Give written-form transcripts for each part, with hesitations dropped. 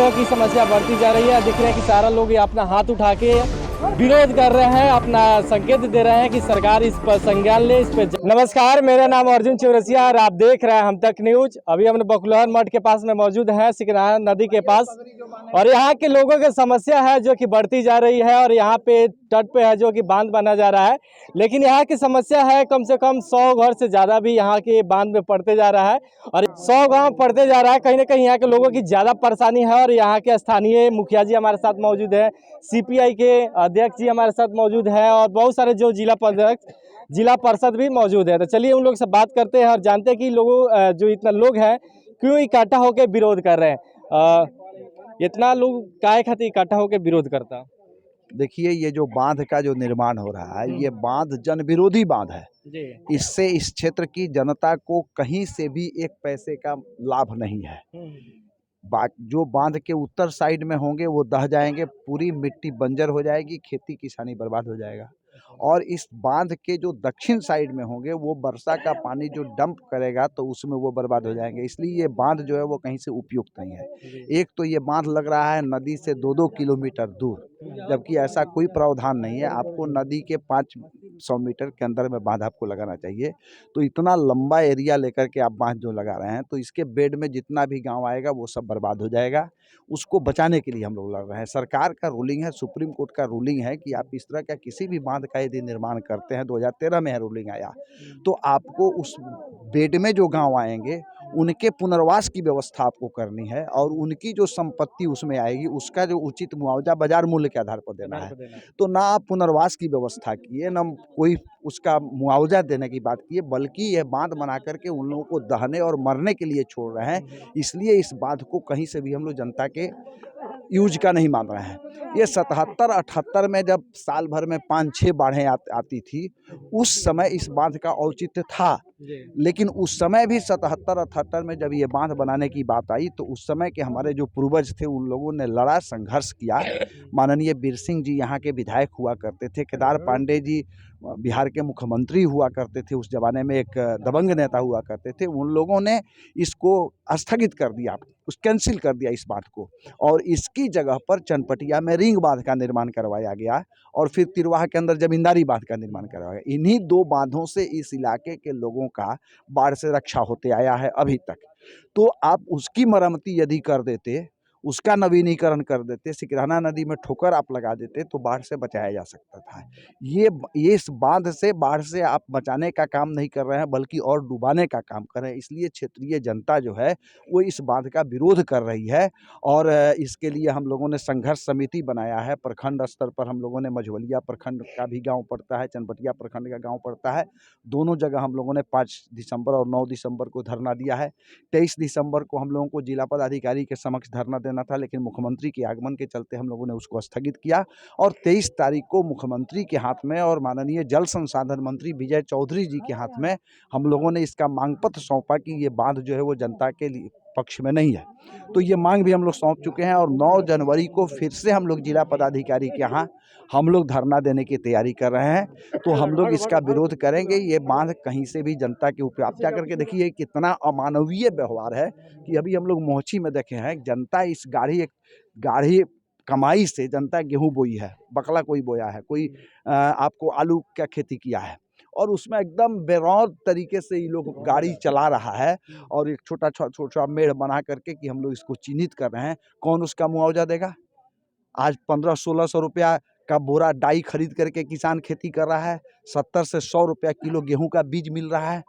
लोगों की समस्या बढ़ती जा रही है। दिख रहा है कि सारा लोग ये अपना हाथ उठा के विरोध कर रहे हैं, अपना संकेत दे रहे हैं कि सरकार इस पर संज्ञान ले, इस पर। नमस्कार, मेरा नाम अर्जुन चौरसिया और आप देख रहे हैं हम तक न्यूज। अभी हम बकुलहर मठ के पास में मौजूद हैं, सिकरहा नदी के पास, और यहाँ के लोगों की समस्या है जो कि बढ़ती जा रही है। और यहाँ पे तट पे है जो कि बांध बना जा रहा है, लेकिन यहाँ की समस्या है कम से कम 100 घर से ज़्यादा भी यहाँ के बांध में पड़ते जा रहा है, और 100 गांव पड़ते जा रहा है। कहीं ना कहीं यहाँ के लोगों की ज़्यादा परेशानी है। और यहाँ के स्थानीय मुखिया जी हमारे साथ मौजूद है, सीपीआई के अध्यक्ष जी हमारे साथ मौजूद है, और बहुत सारे जो जिला परिषद भी मौजूद है। तो चलिए उन लोग से बात करते हैं और जानते हैं कि लोगों जो इतना लोग हैं क्यों इकट्ठा होकर विरोध कर रहे हैं। इतना लोग काहे खातिर इकट्ठा होकर विरोध करता? देखिए, ये जो बांध का जो निर्माण हो रहा है, ये बांध जन विरोधी बांध है। इससे इस क्षेत्र की जनता को कहीं से भी एक पैसे का लाभ नहीं है। जो बांध के उत्तर साइड में होंगे वो दह जाएंगे, पूरी मिट्टी बंजर हो जाएगी, खेती किसानी बर्बाद हो जाएगा। और इस बांध के जो दक्षिण साइड में होंगे वो वर्षा का पानी जो डंप करेगा तो उसमें वो बर्बाद हो जाएंगे। इसलिए ये बांध जो है वो कहीं से उपयुक्त नहीं है। एक तो ये बांध लग रहा है नदी से 2-2 किलोमीटर दूर, जबकि ऐसा कोई प्रावधान नहीं है। आपको नदी के 500 मीटर के अंदर में बांध आपको लगाना चाहिए। तो इतना लंबा एरिया लेकर के आप बांध जो लगा रहे हैं, तो इसके बेड में जितना भी गाँव आएगा वो सब बर्बाद हो जाएगा। उसको बचाने के लिए हम लोग लड़ रहे हैं। सरकार का रूलिंग है, सुप्रीम कोर्ट का रूलिंग है कि आप इस तरह का किसी भी बांध का यदि निर्माण करते हैं, 2013 में है रूलिंग आया, तो आपको उस बेड में जो गांव आएंगे उनके पुनर्वास की व्यवस्था आपको करनी है, और उनकी जो संपत्ति उसमें आएगी उसका जो उचित मुआवजा बाजार मूल्य के आधार पर देना है। तो ना आप पुनर्वास की व्यवस्था किए, ना कोई उसका मुआवजा देने की बात किए, बल्कि यह बांध बना करके उन लोगों को दहने और मरने के लिए छोड़ रहे हैं। इसलिए इस बांध को कहीं से भी हम लोग जनता के यूज का नहीं मान रहे हैं। ये 77-78 में जब साल भर में 5-6 बाढ़ें आती थी, उस समय इस बांध का औचित्य था। लेकिन उस समय भी 77-78 में जब ये बांध बनाने की बात आई, तो उस समय के हमारे जो पूर्वज थे उन लोगों ने लड़ा, संघर्ष किया। माननीय बीर सिंह जी यहाँ के विधायक हुआ करते थे, केदार पांडे जी बिहार के मुख्यमंत्री हुआ करते थे, उस जमाने में एक दबंग नेता हुआ करते थे। उन लोगों ने इसको स्थगित कर दिया, कैंसिल कर दिया इस बात को, और इसकी जगह पर चनपटिया में रिंग बांध का निर्माण करवाया गया, और फिर तिरवाह के अंदर जमींदारी बांध का निर्माण करवाया गया। इन्हीं 2 बांधों से इस इलाके के लोगों का बाढ़ से रक्षा होते आया है अभी तक। तो आप उसकी मरम्मती यदि कर देते, उसका नवीनीकरण कर देते, सिकरहा नदी में ठोकर आप लगा देते, तो बाढ़ से बचाया जा सकता था। ये इस बांध से बाढ़ से आप बचाने का काम नहीं कर रहे हैं, बल्कि और डुबाने का काम कर रहे हैं। इसलिए क्षेत्रीय जनता जो है वो इस बांध का विरोध कर रही है, और इसके लिए हम लोगों ने संघर्ष समिति बनाया है। प्रखंड स्तर पर हम लोगों ने मझवलिया प्रखंड का भी गाँव पड़ता है, चनपटिया प्रखंड का गाँव पड़ता है, दोनों जगह हम लोगों ने 5 दिसंबर और 9 दिसंबर को धरना दिया है। 23 दिसंबर को हम लोगों को जिला पदाधिकारी के समक्ष धरना देना था, लेकिन मुख्यमंत्री के आगमन के चलते हम लोगों ने उसको स्थगित किया, और 23 तारीख को मुख्यमंत्री के हाथ में और माननीय जल संसाधन मंत्री विजय चौधरी जी के हाथ में हम लोगों ने इसका मांग पत्र सौंपा कि ये बांध जो है वो जनता के लिए पक्ष में नहीं है। तो ये मांग भी हम लोग सौंप चुके हैं, और 9 जनवरी को फिर से हम लोग जिला पदाधिकारी के यहाँ हम लोग धरना देने की तैयारी कर रहे हैं। तो हम लोग इसका विरोध करेंगे। ये बांध कहीं से भी जनता के ऊपर, आप जाकर के देखिए कितना अमानवीय व्यवहार है, कि अभी हम लोग मोहची में देखे हैं, जनता इस गाढ़ी कमाई से जनता गेहूं बोई है, बकला कोई बोया है, कोई आपको आलू का खेती किया है, और उसमें एकदम बेरौत तरीके से ये लोग गाड़ी चला रहा है, और एक छोटा मेढ़ बना करके कि हम लोग इसको चिन्हित कर रहे हैं। कौन उसका मुआवजा देगा? आज 1500-1600 रुपया का बोरा डाई खरीद करके किसान खेती कर रहा है, 70 से 100 रुपया किलो गेहूं का बीज मिल रहा है।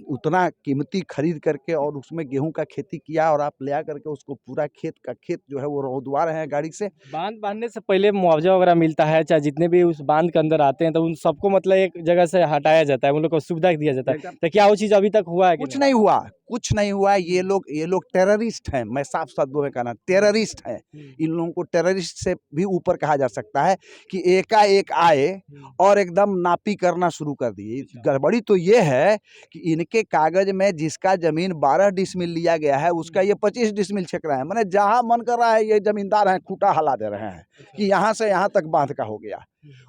उतना कीमती खरीद करके और उसमें गेहूं का खेती किया, और आप ले आ करके उसको पूरा खेत जो है वो रौंदवा रहे हैं गाड़ी से। बांध बांधने से पहले मुआवजा वगैरह मिलता है, चाहे जितने भी उस बांध के अंदर आते हैं तो उन सबको मतलब एक जगह से हटाया जाता है, उन लोग को सुविधा दिया जाता है। तो क्या वो चीज़ अभी तक हुआ है? कुछ नहीं हुआ, कुछ नहीं हुआ। ये लोग टेररिस्ट हैं, मैं साफ शब्दों में कहना, टेररिस्ट हैं। इन लोगों को टेररिस्ट से भी ऊपर कहा जा सकता है, कि एकाएक आए और एकदम नापी करना शुरू कर दिए। गड़बड़ी तो ये है कि इनके कागज में जिसका जमीन 12 डिसमिल लिया गया है, उसका ये 25 डिसमिल छेक रहा है। मैंने जहाँ मन कर रहा है ये जमींदार हैं खूंटा हला दे रहे हैं कि यहाँ से यहाँ तक बांध का हो गया।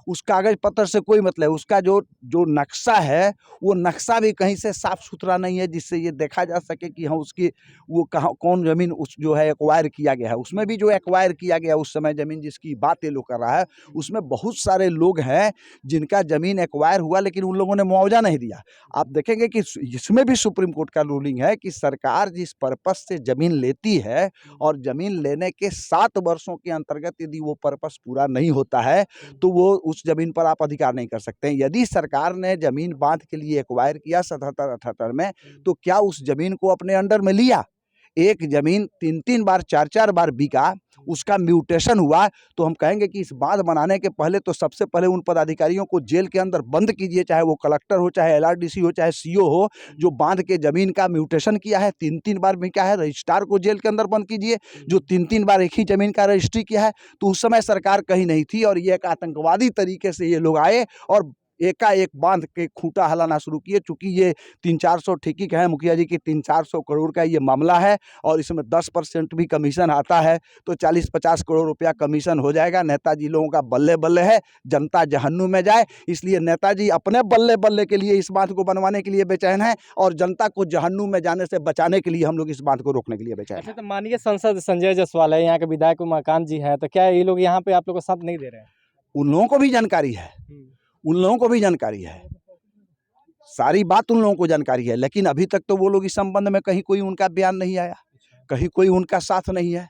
उस कागज पत्र से कोई मतलब, उसका जो जो नक्शा है वो नक्शा भी कहीं से साफ सुथरा नहीं है जिससे ये देखा जा सके कि हाँ उसकी वो कहाँ कौन ज़मीन उस जो है एक्वायर किया गया है। उसमें भी जो एक्वायर किया गया उस समय ज़मीन जिसकी बात ये लोग कर रहा है, उसमें बहुत सारे लोग हैं जिनका ज़मीन एक्वायर हुआ लेकिन उन लोगों ने मुआवजा नहीं दिया। आप देखेंगे कि इसमें भी सुप्रीम कोर्ट का रूलिंग है कि सरकार जिस पर्पस से ज़मीन लेती है और ज़मीन लेने के 7 वर्षों के अंतर्गत यदि वो पर्पस पूरा नहीं होता है तो वो उस ज़मीन पर आप अधिकार नहीं कर सकते हैं। यदि सरकार ने ज़मीन बांध के लिए एक्वायर किया 77-78 में, तो क्या उस ज़मीन को अपने अंडर में लिया? एक ज़मीन 3-3 बार 4-4 बार बिका, उसका म्यूटेशन हुआ, तो हम कहेंगे कि इस बांध बनाने के पहले तो सबसे पहले उन पदाधिकारियों को जेल के अंदर बंद कीजिए, चाहे वो कलेक्टर हो, चाहे एलआरडीसी हो, चाहे सीओ हो, जो बांध के ज़मीन का म्यूटेशन किया है, 3-3 बार बिका है। रजिस्ट्रार को जेल के अंदर बंद कीजिए, जो 3-3 बार एक ही ज़मीन का रजिस्ट्री किया है। तो उस समय सरकार कहीं नहीं थी और ये एक आतंकवादी तरीके से ये लोग आए और एकाएक बांध के खूंटा हिलाना शुरू किए। चूँकि ये 300-400 ठेकी का है, मुखिया जी की 300-400 करोड़ का ये मामला है और इसमें 10% भी कमीशन आता है तो 40-50 करोड़ रुपया कमीशन हो जाएगा। नेताजी लोगों का बल्ले बल्ले है, जनता जहन्नुम में जाए, इसलिए नेताजी अपने बल्ले बल्ले के लिए इस बांध को बनवाने के लिए बेचैन है और जनता को जहन्नुम में जाने से बचाने के लिए हम लोग इस बांध को रोकने के लिए बेचैन अच्छा, हैं। तो माननीय सांसद संजय जायसवाल है, यहाँ के विधायक उमाकांत जी हैं, तो क्या ये लोग यहाँ पे आप लोग को साथ नहीं दे रहे हैं? उन लोगों को भी जानकारी है, उन लोगों को भी जानकारी है, सारी बात उन लोगों को जानकारी है, लेकिन अभी तक तो वो लोग इस संबंध में कहीं कोई उनका बयान नहीं आया, कहीं कोई उनका साथ नहीं है।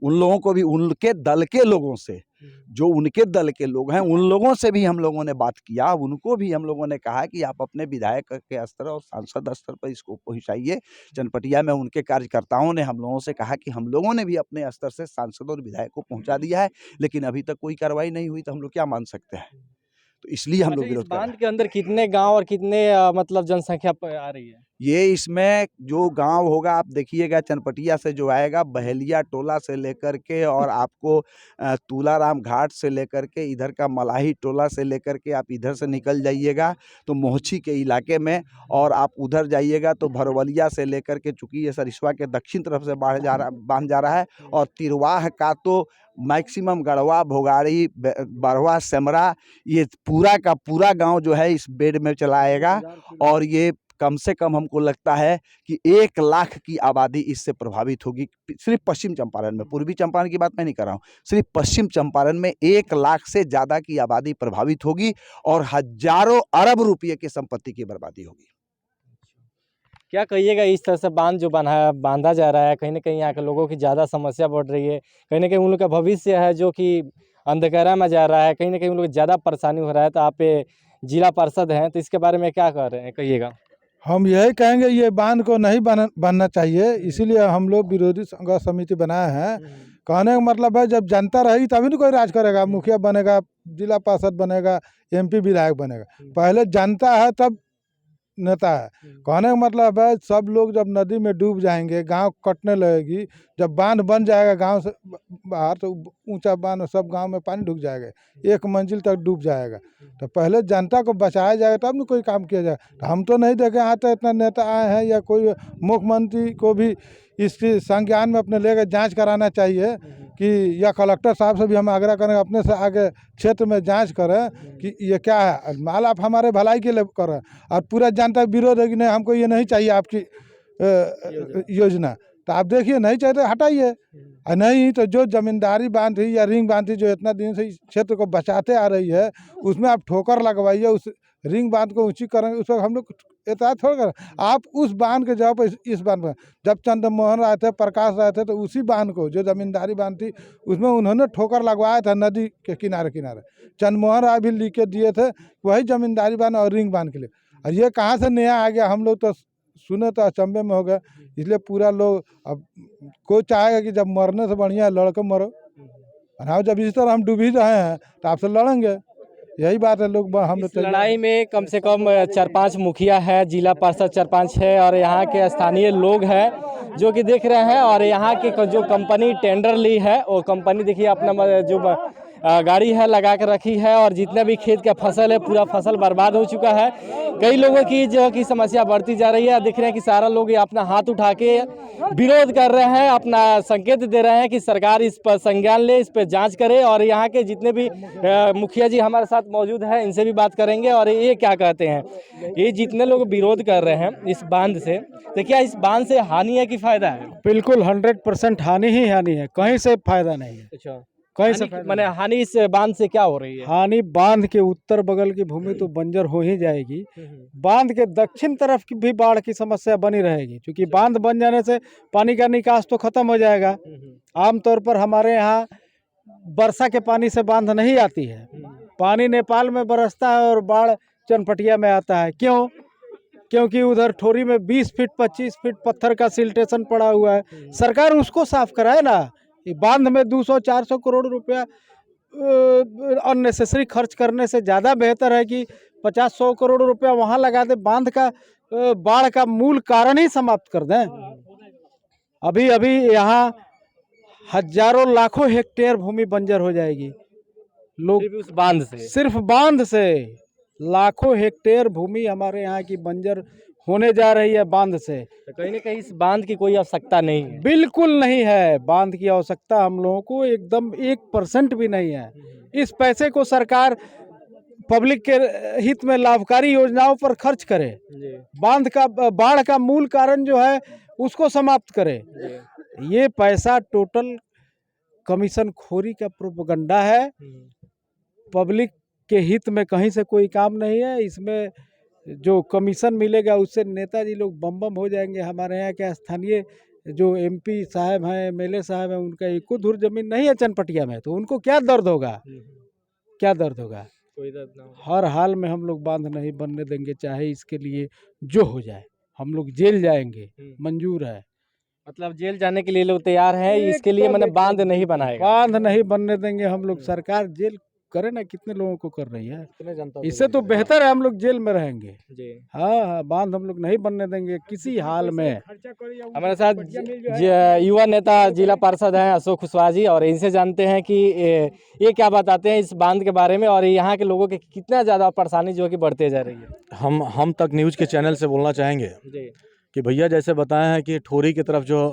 उन लोगों को भी उनके दल के लोगों से, जो उनके दल के लोग हैं उन लोगों से भी हम लोगों ने बात किया, उनको भी हम लोगों ने कहा कि आप अपने विधायक के स्तर और सांसद स्तर पर इसको पहुंचाइए। चनपटिया में उनके कार्यकर्ताओं ने हम लोगों से कहा कि हम लोगों ने भी अपने स्तर से सांसद और विधायक को पहुंचा दिया है, लेकिन अभी तक कोई कार्रवाई नहीं हुई, तो हम लोग क्या मान सकते हैं। तो इसलिए हम अच्छा, लोग इस विरोध कर रहे हैं। बांध के अंदर कितने गांव और कितने मतलब जनसंख्या आ रही है? ये इसमें जो गांव होगा आप देखिएगा, चनपटिया से जो आएगा, बहेलिया टोला से लेकर के और आपको तुलाराम घाट से लेकर के इधर का मलाही टोला से लेकर के आप इधर से निकल जाइएगा तो मोहची के इलाके में, और आप उधर जाइएगा तो भरवलिया से लेकर के, चूँकि ये सरिस्वा के दक्षिण तरफ से बांध जा रहा है, और तिरवाह का तो मैक्सिमम गढ़वा, भोगाड़ी, बरवा, सेमरा, ये पूरा का पूरा गांव जो है इस बेड में चला आएगा। और ये कम से कम हमको लगता है कि 1 लाख की आबादी इससे प्रभावित होगी। सिर्फ पश्चिम चंपारण में, पूर्वी चंपारण की बात मैं नहीं कर रहा हूँ, सिर्फ पश्चिम चंपारण में 1 लाख से ज़्यादा की आबादी प्रभावित होगी और हजारों अरब रुपये की संपत्ति की बर्बादी होगी। क्या कहिएगा, इस तरह से बांध जो बांधा जा रहा है, कहीं ना कहीं यहाँ के लोगों की ज़्यादा समस्या बढ़ रही है, कहीं ना कहीं उन लोग का भविष्य है जो कि अंधकारा में जा रहा है, कहीं ना कहीं उन लोग को ज़्यादा परेशानी हो रहा है। तो आप जिला पार्षद हैं, तो इसके बारे में क्या कह रहे हैं, कहिएगा। हम यही कहेंगे ये बांध को नहीं बनना चाहिए, इसीलिए हम लोग विरोधी संघर्ष समिति बनाए हैं। कहने का मतलब है जब जनता रहेगी तभी ना कोई राज करेगा, मुखिया बनेगा, जिला पार्षद बनेगा, एमपी विधायक बनेगा। पहले जनता है तब नेता है। कहने का मतलब है सब लोग जब नदी में डूब जाएंगे, गांव कटने लगेगी, जब बांध बन जाएगा गांव से बाहर तो ऊंचा बांध, सब गांव में पानी ढुक जाएगा, 1 मंजिल तक डूब जाएगा। तो पहले जनता को बचाया जाएगा तब ना कोई काम किया जाएगा। तो हम तो नहीं देखे यहाँ तक इतना नेता आए हैं या कोई मुख्यमंत्री को भी इसकी संज्ञान में अपने लेकर जांच कराना चाहिए कि, या कलेक्टर साहब से भी हम आग्रह करेंगे अपने से आगे क्षेत्र में जांच करें कि ये क्या है। माल आप हमारे भलाई के लिए करें और पूरा जनता विरोध है कि नहीं हमको ये नहीं चाहिए आपकी योजना, तो आप देखिए नहीं चाहिए तो हटाइए, और नहीं तो जो जमींदारी बांध थी या रिंग बांध थी जो इतना दिन से इस क्षेत्र को बचाते आ रही है उसमें आप ठोकर लगवाइए, उस रिंग बांध को ऊंची करेंगे, उस वक्त हम लोग एतराज थोड़ा करें। आप उस बांध के जगह पर इस बांध पर, जब चंद्रमोहन रहे थे, प्रकाश रहे थे, तो उसी बांध को जो जमींदारी बांध थी उसमें उन्होंने ठोकर लगवाया था नदी के किनारे किनारे। चंद्रमोहन राय भी लिख के दिए थे वही जमींदारी बांध और रिंग बांध के लिए, और ये कहाँ से नया आ गया, हम लोग तो सुने तो अचंभे में हो गए। इसलिए पूरा लोग, अब कोई चाहेगा कि जब मरने से बढ़िया लड़के मरो, और हाँ जब इस तरह हम डूब ही रहे हैं तो आपसे लड़ेंगे, यही बात है। लोग हम इस लड़ाई में कम से कम 4-5 मुखिया है, जिला पार्षद 4-5 है और यहाँ के स्थानीय लोग हैं जो कि देख रहे हैं। और यहाँ की जो कंपनी टेंडर ली है वो कंपनी देखिए अपना जो गाड़ी है लगा कर रखी है और जितना भी खेत का फसल है पूरा फसल बर्बाद हो चुका है। कई लोगों की जो की समस्या बढ़ती जा रही है। देख रहे हैं कि सारा लोग ये अपना हाथ उठा के विरोध कर रहे हैं, अपना संकेत दे रहे हैं कि सरकार इस पर संज्ञान ले, इस पर जांच करे। और यहाँ के जितने भी मुखिया जी हमारे साथ मौजूद हैं, इनसे भी बात करेंगे और ये क्या कहते हैं। ये जितने लोग विरोध कर रहे हैं इस बांध से, तो क्या इस बांध से हानि है कि फायदा है? बिल्कुल 100% हानि ही हानि है, कहीं से फायदा नहीं है। अच्छा, कहीं से मैंने हानि इस बांध से क्या हो रही है? हानि, बांध के उत्तर बगल की भूमि तो बंजर हो ही जाएगी। बांध के दक्षिण तरफ की भी बाढ़ की समस्या बनी रहेगी, क्योंकि बांध बन जाने से पानी का निकास तो खत्म हो जाएगा। आमतौर पर हमारे यहाँ वर्षा के पानी से बांध नहीं आती है, पानी नेपाल में बरसता है और बाढ़ चनपटिया में आता है। क्यों? क्योंकि उधर ठोरी में 20 फीट 25 फीट पत्थर का सिल्टेशन पड़ा हुआ है। सरकार उसको साफ कराए ना। ये बांध में 200-400 करोड़ रुपया अननेसेसरी खर्च करने से ज़्यादा बेहतर है कि 50-100 करोड़ रुपया वहाँ लगा दे, बांध का बाढ़ का मूल कारण ही समाप्त कर दें। अभी अभी यहाँ हजारों लाखों हेक्टेयर भूमि बंजर हो जाएगी। लोग सिर्फ उस बांध से, सिर्फ बांध से लाखों हेक्टेयर भूमि हमारे यहाँ की बंजर होने जा रही है बांध से। तो कहीं ना कहीं इस बांध की कोई आवश्यकता नहीं है। बिल्कुल नहीं है, बांध की आवश्यकता हम लोगों को एकदम 1% भी नहीं है। इस पैसे को सरकार पब्लिक के हित में लाभकारी योजनाओं पर खर्च करे। बांध का बाढ़ का मूल कारण जो है उसको समाप्त करे। ये पैसा टोटल कमीशन खोरी का प्रोपगंडा है। पब्लिक के हित में कहीं से कोई काम नहीं है। इसमें जो कमीशन मिलेगा उससे नेताजी लोग बम बम हो जाएंगे। हमारे यहाँ के स्थानीय जो एमपी साहब हैं, एमएलए साहब हैं, उनका एक धुर जमीन नहीं है चनपटिया में, तो उनको क्या दर्द होगा? क्या दर्द होगा? कोई दर्द ना हो। हर हाल में हम लोग बांध नहीं बनने देंगे, चाहे इसके लिए जो हो जाए। हम लोग जेल जाएंगे, मंजूर है। मतलब जेल जाने के लिए लोग तैयार हैं, इसके लिए मैंने बांध नहीं बनाएगा। बांध नहीं बनने देंगे हम लोग। सरकार जेल करे ना, कितने लोगों को कर रही है। इससे तो बेहतर है हम लोग जेल में रहेंगे। हाँ, बांध हम लोग नहीं बनने देंगे किसी हाल में। हमारे साथ युवा नेता जिला पार्षद हैं अशोक कुशवाहा जी, और इनसे जानते हैं कि ये क्या बताते हैं इस बांध के बारे में और यहाँ के लोगों के कितना ज़्यादा परेशानी जो है कि बढ़ते जा रही है। हम तक न्यूज़ के चैनल से बोलना चाहेंगे कि भैया जैसे बताए हैं कि ठोरी की तरफ जो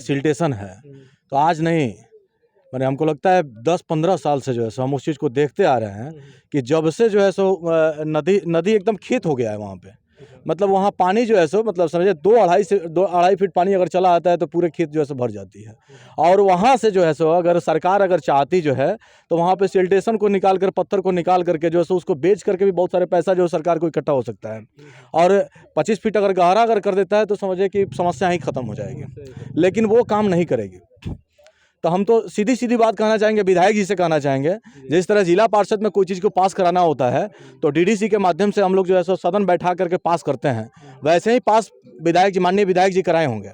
सिल्टेशन है, तो आज नहीं, मैंने हमको लगता है 10-15 साल से जो है सो हम उस चीज़ को देखते आ रहे हैं कि जब से जो है सो नदी एकदम खेत हो गया है वहाँ पे। मतलब वहाँ पानी जो है सो मतलब समझिए 2-2.5 फीट पानी अगर चला आता है तो पूरे खेत जो है सो भर जाती है। और वहाँ से जो है सो अगर सरकार अगर चाहती जो है तो वहाँ पे सिल्टेशन को निकाल कर, पत्थर को निकाल करके जो है सो उसको बेच करके भी बहुत सारे पैसा जो सरकार को इकट्ठा हो सकता है। और 25 फीट अगर गहरा अगर कर देता है तो समझिए कि समस्या ही खत्म हो जाएगी, लेकिन वो काम नहीं करेगी। तो हम तो सीधी बात कहना चाहेंगे, विधायक जी से कहना चाहेंगे, जिस तरह जिला पार्षद में कोई चीज़ को पास कराना होता है तो डीडीसी के माध्यम से हम लोग जो है सो सदन बैठा करके पास करते हैं, वैसे ही पास विधायक जी, माननीय विधायक जी कराए होंगे।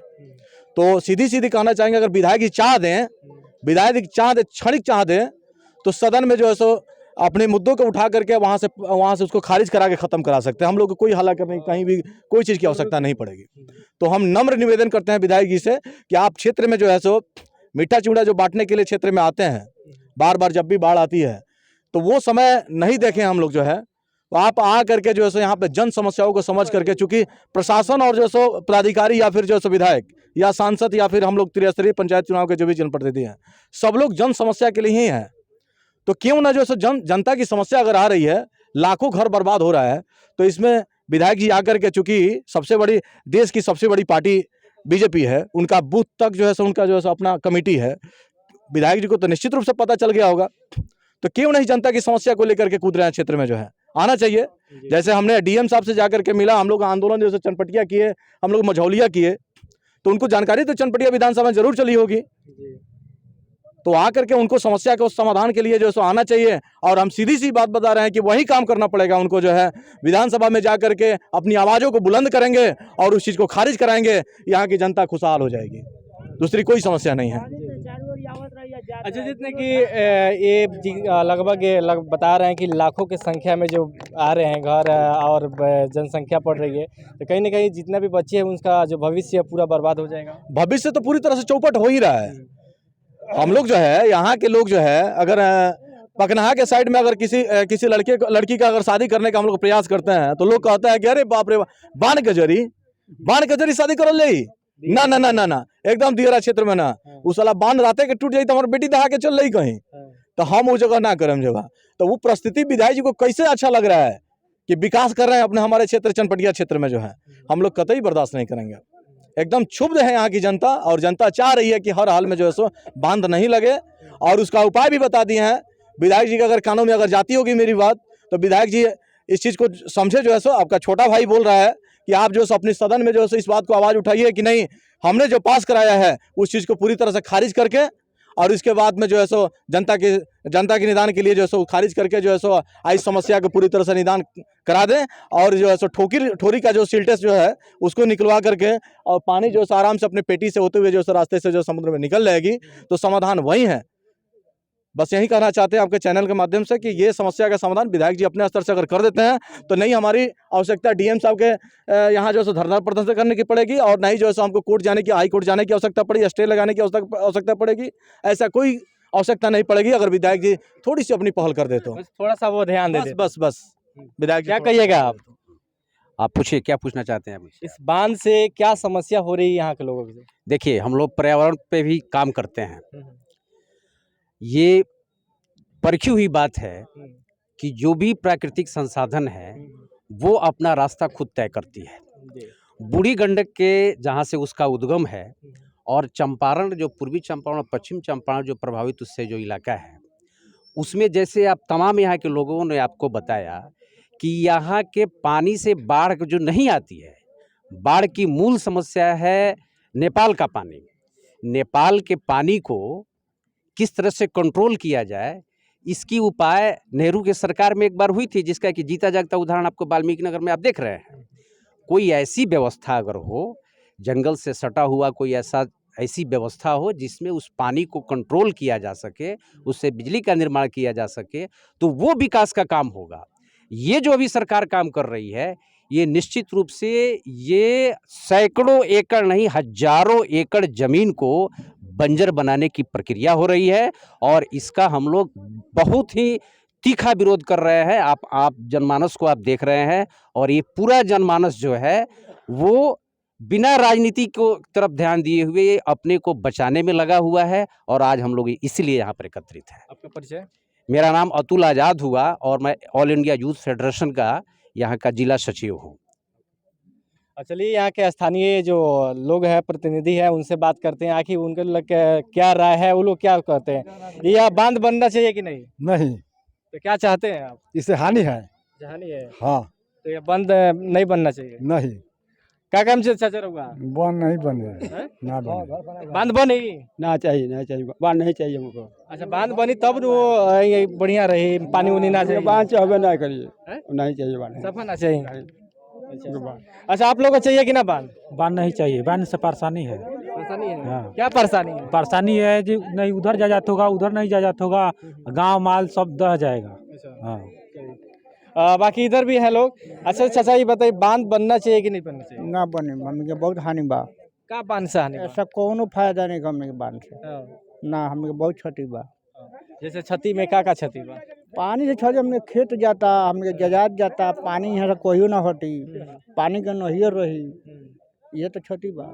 तो सीधी कहना चाहेंगे, अगर विधायक जी चाह दें, क्षणिक चाह दें, तो सदन में जो है सो अपने मुद्दों को उठा करके वहाँ से उसको खारिज करा के ख़त्म करा सकते हैं। हम लोग को कोई हल्ला करने कहीं भी कोई चीज़ की आवश्यकता नहीं पड़ेगी। तो हम नम्र निवेदन करते हैं विधायक जी से कि आप क्षेत्र में जो है सो मीठा चूड़ा जो बांटने के लिए क्षेत्र में आते हैं बार बार जब भी बाढ़ आती है, तो वो समय नहीं देखें हम लोग जो है, तो आप आ करके जो है सो यहाँ पे जन समस्याओं को समझ करके, चूंकि प्रशासन और जो सो पदाधिकारी या फिर जो सो विधायक या सांसद या फिर हम लोग त्रिस्तरीय पंचायत चुनाव के जो भी जनप्रतिनिधि हैं, सब लोग जन समस्या के लिए ही हैं। तो क्यों ना जो सो जनता की समस्या अगर आ रही है, लाखों घर बर्बाद हो रहा है, तो इसमें विधायक जी आकर के, चूंकि सबसे बड़ी देश की सबसे बड़ी पार्टी बीजेपी है, उनका बूथ तक जो है सो उनका जो है सो अपना कमेटी है, विधायक जी को तो निश्चित रूप से पता चल गया होगा। तो क्यों नहीं जनता की समस्या को लेकर के कूद रहे हैं क्षेत्र में, जो है आना चाहिए। जैसे हमने डीएम साहब से जाकर के मिला, हम लोग आंदोलन जैसे चनपटिया किए, हम लोग मझौलिया किए, तो उनको जानकारी तो चनपटिया विधानसभा में जरूर चली होगी। तो आकर के उनको समस्या के उस समाधान के लिए जो है सो आना चाहिए। और हम सीधी बात बता रहे हैं कि वही काम करना पड़ेगा उनको, जो है विधानसभा में जाकर के अपनी आवाज़ों को बुलंद करेंगे और उस चीज़ को खारिज कराएंगे, यहाँ की जनता खुशहाल हो जाएगी, दूसरी कोई समस्या नहीं है। अच्छा, जितने कि ये लगभग बता रहे हैं कि लाखों की संख्या में जो आ रहे हैं घर और जनसंख्या बढ़ रही है, तो कहीं ना कहीं जितना भी बच्चे हैं उनका जो भविष्य पूरा बर्बाद हो जाएगा। भविष्य तो पूरी तरह से चौपट हो ही रहा है। हम लोग जो है यहाँ के लोग जो है अगर पकनहा के साइड में अगर किसी लड़की का अगर शादी करने का हम लोग प्रयास करते हैं तो लोग कहते हैं कि अरे बाप रे बाण के जरी शादी कर ले ना ना ना ना ना एकदम दियरा क्षेत्र में ना उस साला बांध रहते कि टूट जाई तो हमारी बेटी दहा के चल रही कहीं तो हम वो जगह ना करें जगह। तो वो परिस्थिति विधायक जी को कैसे अच्छा लग रहा है कि विकास कर रहे हैं अपने हमारे क्षेत्र चनपटिया क्षेत्र में जो है, हम लोग कतई बर्दाश्त नहीं करेंगे। एकदम क्षुब्ध है यहाँ की जनता और जनता चाह रही है कि हर हाल में जो है सो बांध नहीं लगे और उसका उपाय भी बता दिए हैं विधायक जी के। अगर कानों में अगर जाती होगी मेरी बात तो विधायक जी इस चीज़ को समझे जो है सो आपका छोटा भाई बोल रहा है कि आप जो है अपने सदन में जो है इस बात को आवाज़ उठाइए कि नहीं हमने जो पास कराया है उस चीज़ को पूरी तरह से खारिज करके और इसके बाद में जो है सो जनता के निदान के लिए जो है सो खारिज करके जो है सो आई समस्या को पूरी तरह से निदान करा दें और जो है सो ठोरी का जो सिल्टेस जो है उसको निकलवा करके और पानी जो है आराम से अपने पेटी से होते हुए जो है रास्ते से जो समुद्र में निकल जाएगी तो समाधान वही है। बस यही कहना चाहते हैं आपके चैनल के माध्यम से कि ये समस्या का समाधान विधायक जी अपने स्तर से अगर कर देते हैं तो नहीं हमारी आवश्यकता डीएम साहब के यहाँ जो है धरना प्रदर्शन करने की पड़ेगी और नहीं जो है हमको कोर्ट जाने की हाई कोर्ट जाने की आवश्यकता पड़ेगी, स्टे लगाने की आवश्यकता पड़ेगी। ऐसा कोई आवश्यकता नहीं पड़ेगी अगर विधायक जी थोड़ी सी अपनी पहल कर दे तो थोड़ा सा वो ध्यान दे। बस विधायक क्या कहिएगा आप पूछिए क्या पूछना चाहते हैं आप? इस बांध से क्या समस्या हो रही है यहाँ के लोगों से? देखिए हम लोग पर्यावरण पे भी काम करते हैं। ये परखी हुई बात है कि जो भी प्राकृतिक संसाधन है वो अपना रास्ता खुद तय करती है। बूढ़ी गंडक के जहाँ से उसका उद्गम है और चंपारण जो पूर्वी चंपारण और पश्चिम चंपारण जो प्रभावित उससे जो इलाका है उसमें जैसे आप तमाम यहाँ के लोगों ने आपको बताया कि यहाँ के पानी से बाढ़ जो नहीं आती है, बाढ़ की मूल समस्या है नेपाल का पानी। नेपाल के पानी को किस तरह से कंट्रोल किया जाए इसकी उपाय नेहरू के सरकार में एक बार हुई थी, जिसका कि जीता जागता उदाहरण आपको वाल्मीकि नगर में आप देख रहे हैं। कोई ऐसी व्यवस्था अगर हो जंगल से सटा हुआ कोई ऐसी व्यवस्था हो जिसमें उस पानी को कंट्रोल किया जा सके, उससे बिजली का निर्माण किया जा सके तो वो विकास का काम होगा। ये जो अभी सरकार काम कर रही है ये निश्चित रूप से ये सैकड़ों एकड़ नहीं हजारों एकड़ जमीन को बंजर बनाने की प्रक्रिया हो रही है और इसका हम लोग बहुत ही तीखा विरोध कर रहे हैं। आप जनमानस को आप देख रहे हैं और ये पूरा जनमानस जो है वो बिना राजनीति को तरफ ध्यान दिए हुए अपने को बचाने में लगा हुआ है और आज हम लोग इसीलिए यहाँ पर एकत्रित हैं। आपका परिचय? मेरा नाम अतुल आज़ाद हुआ और मैं ऑल इंडिया यूथ फेडरेशन का यहाँ का जिला सचिव हूँ। चलिए यहाँ के स्थानीय जो लोग हैं प्रतिनिधि हैं उनसे बात करते हैं आखिर उनके लोग क्या राय है, वो लोग क्या कहते हैं। यह बांध बनना चाहिए कि नहीं? नहीं, तो क्या चाहते हैं आप? इससे हानि है। हानि है? हाँ, तो ये बंद नहीं बनना चाहिए? नहीं, क्या काम से चाचा होगा? बंद नहीं बने ना बने। बांध बनी ना चाहिए बांध नहीं चाहिए हमको। अच्छा, बांध बनी तब वो ये बढ़िया रही, पानी उनी ना चाहिए। बांध चाहे ना करिए, नहीं चाहिए बांध, सफा ना चाहिए। अच्छा, आप लोग को चाहिए कि ना बांध? बांध नहीं चाहिए, बांध से परेशानी है। परेशानी है? हाँ। क्या परेशानी है? परेशानी है जी, नहीं उधर जा जाता होगा, उधर नहीं जा जाता होगा, गांव माल सब दह जाएगा। हाँ। बाकी इधर भी है लोग। अच्छा चाचा ये बताइए बांध बनना चाहिए कि नहीं बनना चाहिए? ना बने, हमके बहुत हानि बा। का बांध से हानि बा? ऐसा कोनो फायदा नहीं हमने के बांध से। ना हमके बहुत क्षति बा। जैसे क्षति में का क्षति बा? पानी से क्षति हमने खेत जाता, हमके जजात जाता, पानी यहाँ से कोई ना हटी, पानी का नहियर रही, ये तो क्षति बा।